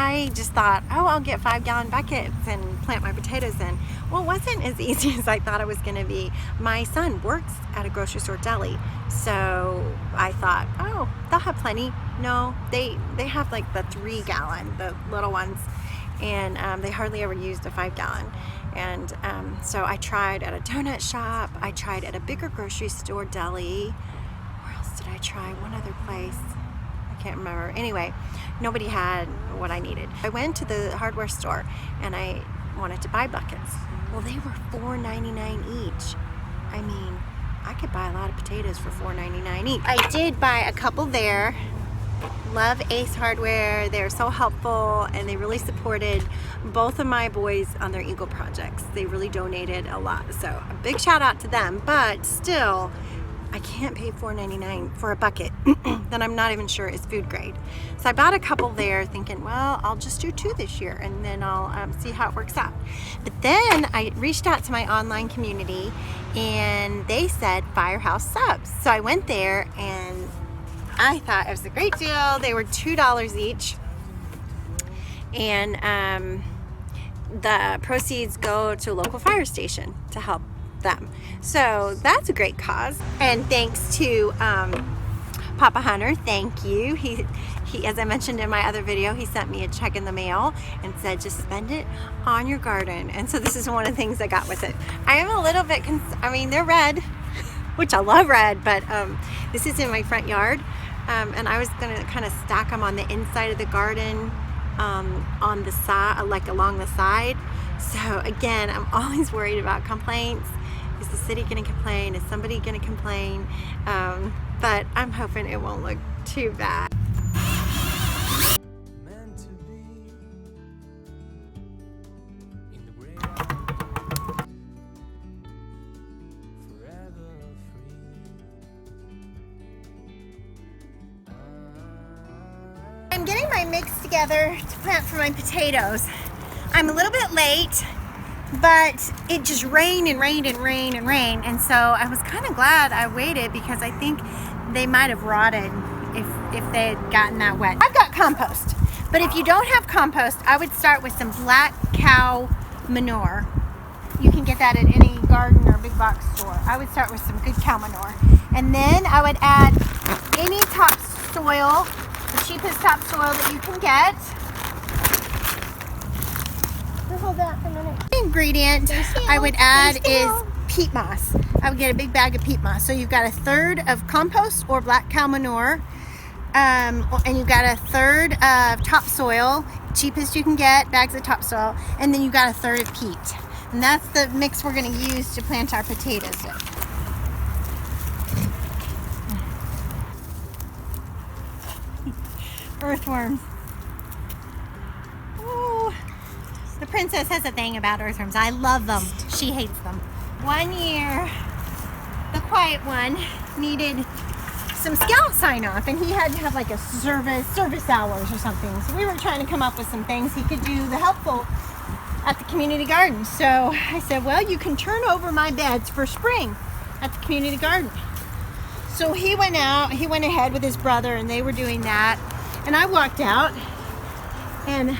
I just thought, oh, I'll get 5-gallon buckets and plant my potatoes in. Well, it wasn't as easy as I thought it was going to be. My son works at a grocery store deli, so I thought, oh, they'll have plenty. No, they have like the 3-gallon, the little ones, and they hardly ever used a 5-gallon. And so I tried at a donut shop, I tried at a bigger grocery store deli. Where else did I try? One other place. I can't remember. Anyway, nobody had what I needed. I went to the hardware store and I wanted to buy buckets. Well, they were $4.99 each. I mean, I could buy a lot of potatoes for $4.99 each. I did buy a couple there. Love Ace Hardware. They're so helpful and they really supported both of my boys on their Eagle projects. They really donated a lot. So a big shout out to them, but still, I can't pay $4.99 for a bucket that I'm not even sure is food grade. So I bought a couple there thinking, well, I'll just do 2 this year and then I'll see how it works out. But then I reached out to my online community and they said Firehouse subs. So I went there and I thought it was a great deal. They were $2 each. And the proceeds go to a local fire station to help them. So that's a great cause. And thanks to Papa Hunter, thank you. He, as I mentioned in my other video, he sent me a check in the mail and said, just spend it on your garden. And so this is one of the things I got with it. I am a little bit, I mean, they're red, which I love red, but this is in my front yard. And I was gonna kind of stack them on the inside of the garden, on the side, like along the side. So again, I'm always worried about complaints. Is the city gonna complain? Is somebody gonna complain? But I'm hoping it won't look too bad. I'm getting my mix together to plant for my potatoes. I'm a little bit late, but it just rained and rained and rained and rained, and so I was kind of glad I waited because I think they might have rotted if they had gotten that wet. I've got compost, but if you don't have compost, I would start with some black cow manure. You can get that at any garden or big box store. I would start with some good cow manure, and then I would add any topsoil, the cheapest topsoil that you can get. Hold that for a minute. The ingredient I would add is peat moss. I would get a big bag of peat moss. So you've got 1/3 of compost or black cow manure, and you've got 1/3 of topsoil, cheapest you can get, bags of topsoil, and then you've got 1/3 of peat. And that's the mix we're going to use to plant our potatoes with. Earthworms. Ooh. The princess has a thing about earthworms. I love them. She hates them. One year, the quiet one needed some scout sign off, and he had to have like a service hours or something. So we were trying to come up with some things he could do the helpful at the community garden. So I said, well, you can turn over my beds for spring at the community garden. So he went ahead with his brother, and they were doing that. And I walked out, and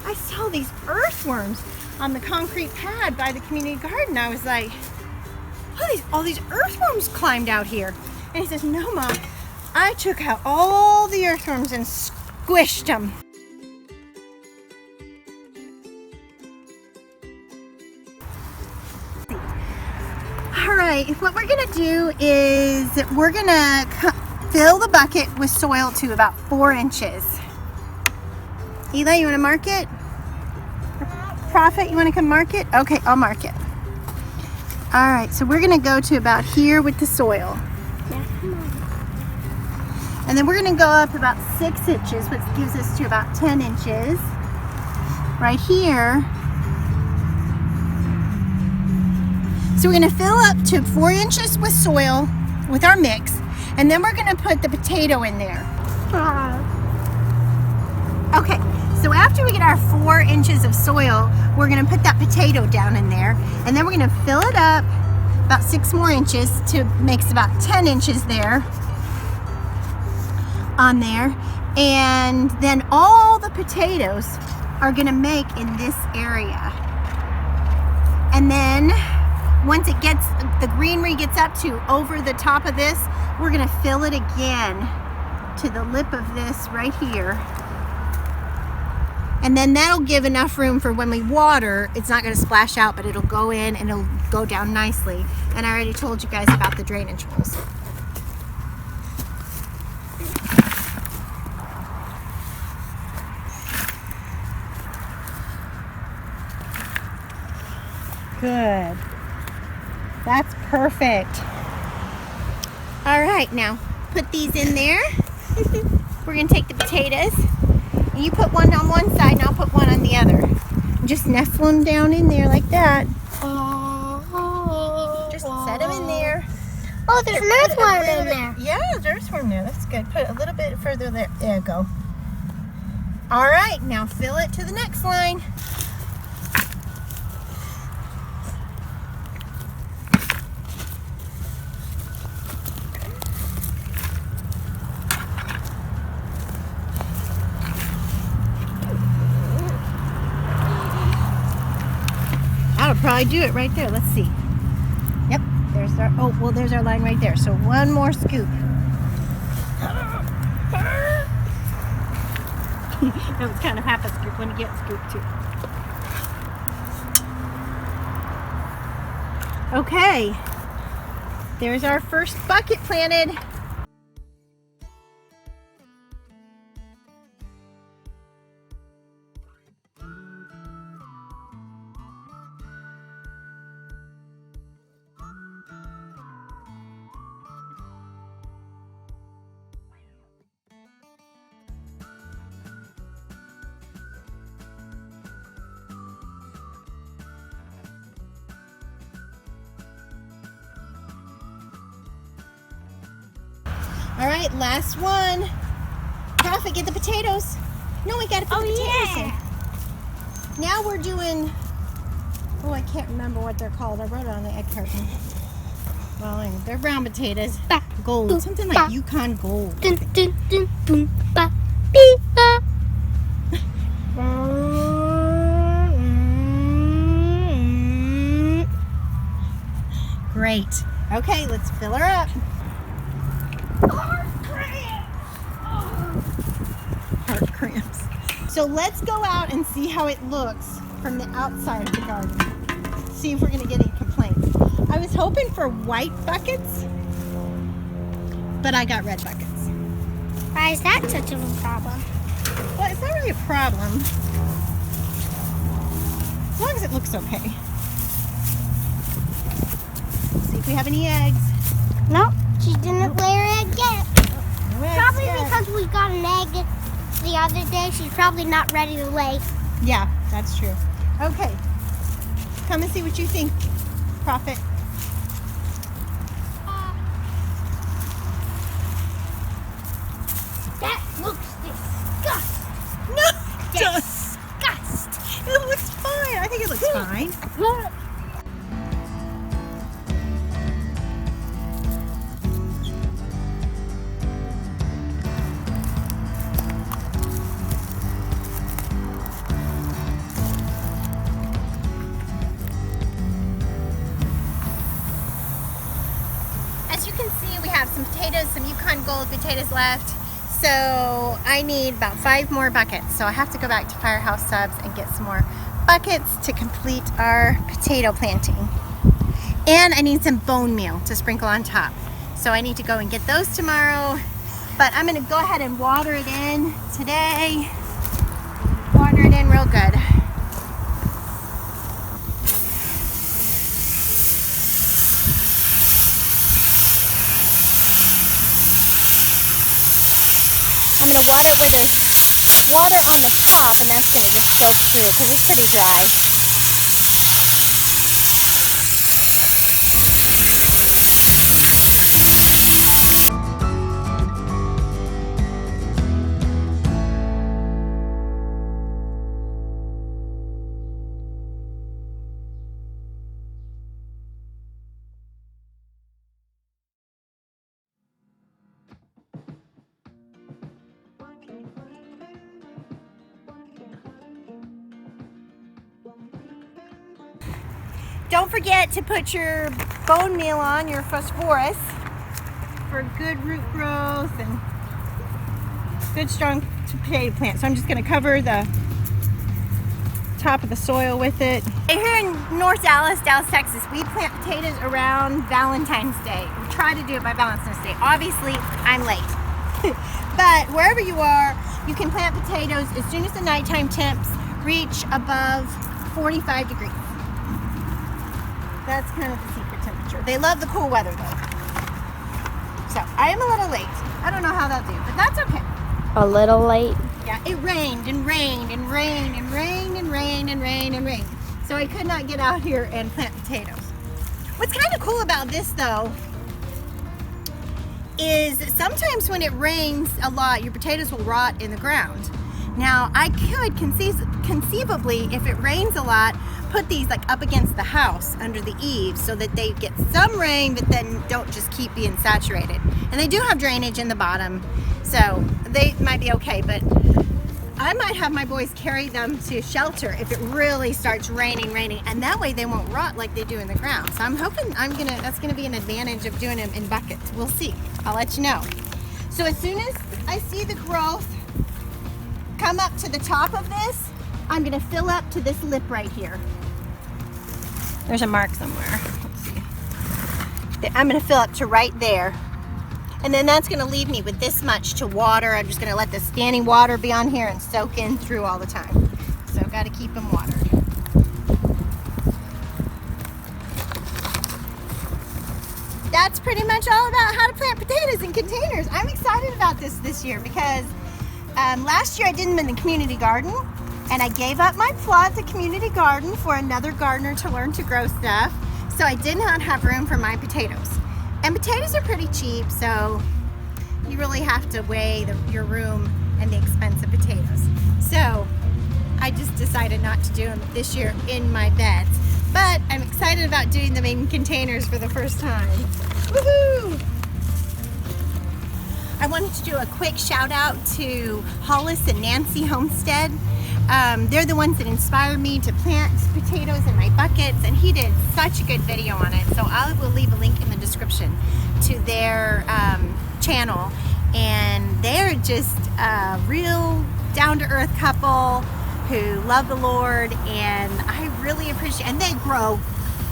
I saw these earthworms on the concrete pad by the community garden. I was like, all these earthworms climbed out here. And he says, no, Mom, I took out all the earthworms and squished them. All right, what we're gonna do is we're gonna fill the bucket with soil to about 4 inches. Eli, you want to mark it? Prophet, you want to come mark it? Okay, I'll mark it. All right, so we're going to go to about here with the soil. Yeah, come on. And then we're going to go up about 6 inches, which gives us to about 10 inches. Right here. So we're going to fill up to 4 inches with soil with our mix, and then we're going to put the potato in there. Okay. So after we get our 4 inches of soil, we're going to put that potato down in there, and then we're going to fill it up about 6 more inches to makes about 10 inches there on there, and then all the potatoes are gonna make in this area. And then once it gets, the greenery gets up to over the top of this, we're gonna fill it again to the lip of this right here. And then that'll give enough room for when we water, it's not gonna splash out, but it'll go in and it'll go down nicely. And I already told you guys about the drainage holes. Good. That's perfect. All right, now put these in there. We're gonna take the potatoes, and you put one on one side and I'll put one on the other. Just nestle them down in there like that. Just set them in there. Oh, there's an earthworm in there. Yeah, there's an earthworm there. That's good. Put it a little bit further there. There you go. All right, now fill it to the next line. That'll probably do it right there. Let's see. Yep, there's our, oh, well, there's our line right there. So one more scoop. That was kind of half a scoop when you get scooped too. Okay, there's our first bucket planted. All right, last one. Prophet, get the potatoes. No, we gotta put the potatoes in. Now we're doing, oh, I can't remember what they're called. I wrote it on the egg carton. Well, anyway, they're brown potatoes. Gold, something like Yukon Gold. Great. Okay, let's fill her up. Heart cramps. So let's go out and see how it looks from the outside of the garden. See if we're gonna get any complaints. I was hoping for white buckets, but I got red buckets. Why is that such a problem? Well, it's not really a problem. As long as it looks okay. See if we have any eggs. Nope, she didn't lay her egg yet. No eggs Probably yet. because we got an egg the other day. She's probably not ready to lay. Yeah, that's true. Okay, come and see what you think, Prophet. That looks disgusting. No, Disgusting. it looks fine. I think it looks fine. As you can see, we have some potatoes, some Yukon Gold potatoes left. So I need about 5 more buckets. So I have to go back to Firehouse Subs and get some more buckets to complete our potato planting. And I need some bone meal to sprinkle on top. So I need to go and get those tomorrow. But I'm gonna go ahead and water it in today. Water it in real good. I'm going to water where there's water on the top, and that's going to just soak through because it's pretty dry. don't forget to put your bone meal on, your phosphorus, for good root growth and good strong potato plant. So I'm just going to cover the top of the soil with it. Here in North Dallas, Texas, we plant potatoes around Valentine's Day. We try to do it by Valentine's Day. Obviously, I'm late. But wherever you are, you can plant potatoes as soon as the nighttime temps reach above 45 degrees. That's kind of the secret temperature. They love the cool weather though. So I am a little late. I don't know how they'll do, but that's okay. A little late. Yeah, it rained and rained and rained and rained and rained and rained and rained. So I could not get out here and plant potatoes. What's kind of cool about this though is sometimes when it rains a lot, your potatoes will rot in the ground. Now I could conceivably, if it rains a lot, put these like up against the house under the eaves so that they get some rain but then don't just keep being saturated. And they do have drainage in the bottom, so they might be okay, but I might have my boys carry them to shelter if it really starts raining, and that way they won't rot like they do in the ground. So I'm hoping that's gonna be an advantage of doing them in buckets. We'll see. I'll let you know. So as soon as I see the growth come up to the top of this, I'm gonna fill up to this lip right here. There's a mark somewhere. Let's see. I'm gonna fill up to right there. And then that's gonna leave me with this much to water. I'm just gonna let the standing water be on here and soak in through all the time. So I've gotta keep them watered. That's pretty much all about how to plant potatoes in containers. I'm excited about this year because last year I did them in the community garden, and I gave up my plot at the community garden for another gardener to learn to grow stuff. So I did not have room for my potatoes. And potatoes are pretty cheap, so you really have to weigh your room and the expense of potatoes. So I just decided not to do them this year in my beds. But I'm excited about doing them in containers for the first time. Woohoo! I wanted to do a quick shout out to Hollis and Nancy Homestead. They're the ones that inspired me to plant potatoes in my buckets, and he did such a good video on it. So I will leave a link in the description to their channel. And they're just a real down-to-earth couple who love the Lord, and I really appreciate, and they grow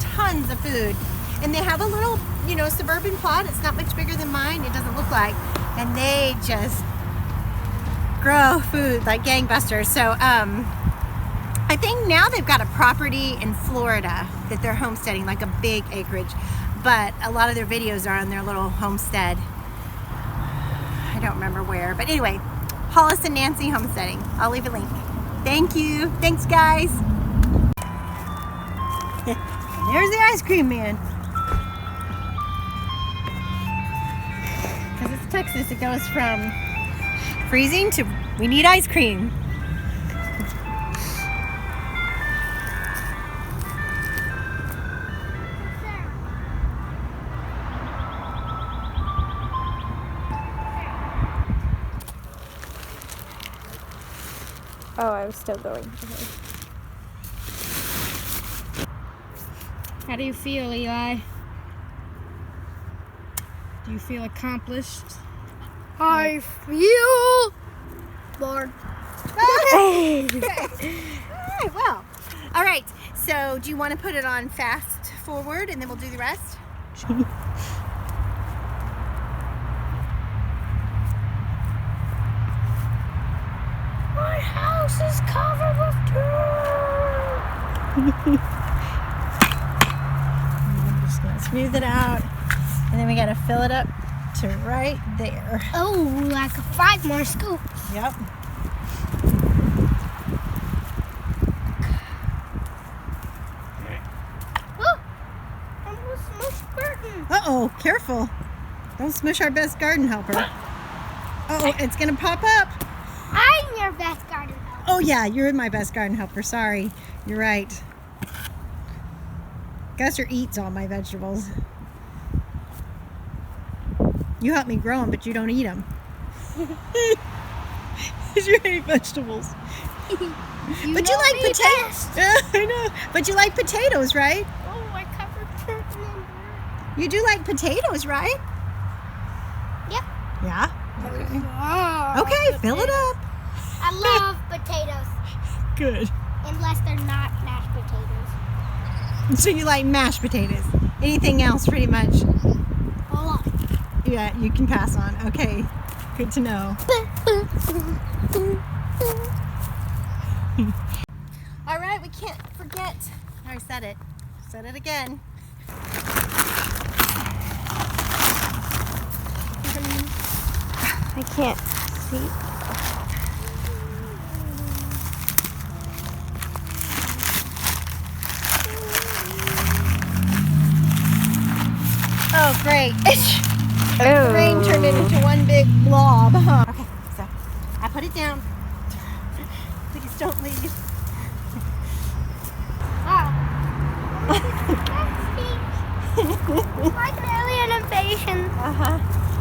tons of food. And they have a little, suburban plot. It's not much bigger than mine, it doesn't look like. And they just grow food like gangbusters. So I think now they've got a property in Florida that they're homesteading, like a big acreage. But a lot of their videos are on their little homestead. I don't remember where, but anyway, Hollis and Nancy Homesteading. I'll leave a link. Thank you. Thanks, guys. There's the ice cream man. Because it's Texas, it goes from freezing to we need ice cream. Oh, I was still going. Okay. How do you feel, Eli? Do you feel accomplished? I feel bored. All right, so do you want to put it on fast forward and then we'll do the rest? My house is covered with dirt. I'm just gonna smooth it out, and then we gotta fill it up to right there. Oh, like 5 more scoops. Yep. Oh, I'm gonna smush curtain. Uh-oh, careful. Don't smush our best garden helper. Uh-oh, it's gonna pop up. I'm your best gardener. Oh yeah, you're my best garden helper, sorry. You're right. Guster eats all my vegetables. You help me grow them, but you don't eat them. Because you hate vegetables. But you like potatoes. I know. But you like potatoes, right? Oh, You do like potatoes, right? Yep. Yeah? Okay. Okay, fill it up. I love potatoes, Good. unless they're not mashed potatoes. So you like mashed potatoes. Anything else pretty much? A lot. Yeah, you can pass on. Okay. Good to know. All right, we can't forget. I said it. Said it again. I can't see. Oh, great. The Oh. rain turned it into one big blob, huh? Okay, so I put it down. Please don't leave. Like an alien invasion. Uh-huh.